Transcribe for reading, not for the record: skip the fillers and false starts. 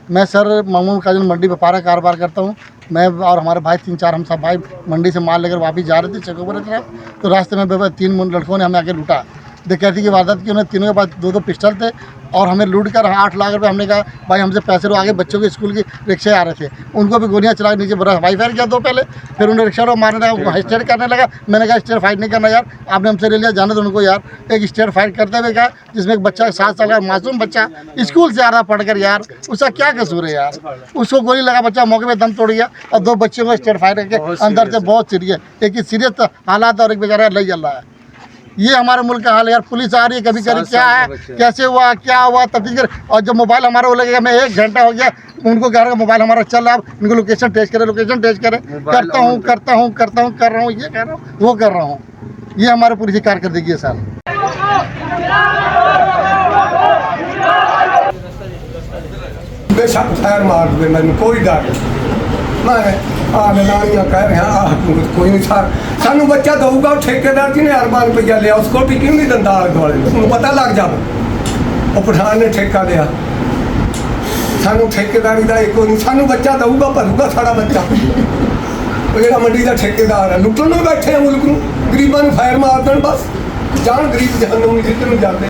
मैं सर मामून काजन मंडी व्यापार कारोबार करता हूँ। मैं और हमारे भाई 3-4 हम सब भाई मंडी से माल लेकर वापस जा रहे थे चकोबर की तरफ। तो रास्ते में 3 लड़कों ने हमें आके लूटा। डकैती की वारदात की। उन्हें तीनों के पास 2-2 पिस्टल थे और हमें लूट कर 8 लाख रुपए। हमने कहा भाई हमसे पैसे लो, आगे बच्चों के स्कूल की रिक्शे आ रहे थे, उनको भी गोलियां चला के नीचे बड़ा हवाई फायर किया दो पहले। फिर उन्हें रिक्शा मारने लगा, स्टेट करने लगा। मैंने कहा स्टेट फाइट नहीं करना यार, आपने हमसे ले लिया, जाने दो उनको यार। एक स्टेट फाइट करते हुए कहा, जिसमें एक बच्चा 7 साल का मासूम बच्चा स्कूल से आ रहा पढ़कर यार, उसका क्या कसूर है यार। उसको गोली लगा, बच्चा मौके पे दम तोड़ गया और 2 बच्चों को स्टेट फाइट करके अंदर से बहुत सीरियस, एक ही सीरियस हालात और एक बेचारा लग जल रहा है। ये हमारे मुल्क का हाल है यार। पुलिस आ रही है, कभी कभी क्या है, कैसे हुआ, क्या हुआ, तफ्तीश कर। और जब मोबाइल हमारा वो लगेगा, मैं 1 घंटा हो गया उनको कह रहा हूँ मोबाइल हमारा चल रहा है, इनको लोकेशन टेस्ट करें, लोकेशन टेस्ट करें। करता हूँ कर रहा हूँ, ये कर रहा हूँ, वो कर रहा हूँ। ये हमारे पुलिस की कारकर्दगी है सर। बेशक फायर मार दे, मैंने कोई डर नहीं। मैं नानियाँ कह रहे हैं कोई नहीं सर, सानू बच्चा दूगा ठेकेदार जी ने अरबान रुपया लिया, उसको भी क्यों नहीं दंदा आले दुआले, उन्हें पता लग जाए वो पठान ने ठेका लिया। सानू ठेकेदारी का एक नहीं, सानू बच्चा दूगा भरूगा साड़ा बच्चा। जो मंडी का ठेकेदार है लुटन में बैठे हैं मुल्क में, गरीबों फायर मार दें बस, जान गरीब जहन्नुम जितने जाते।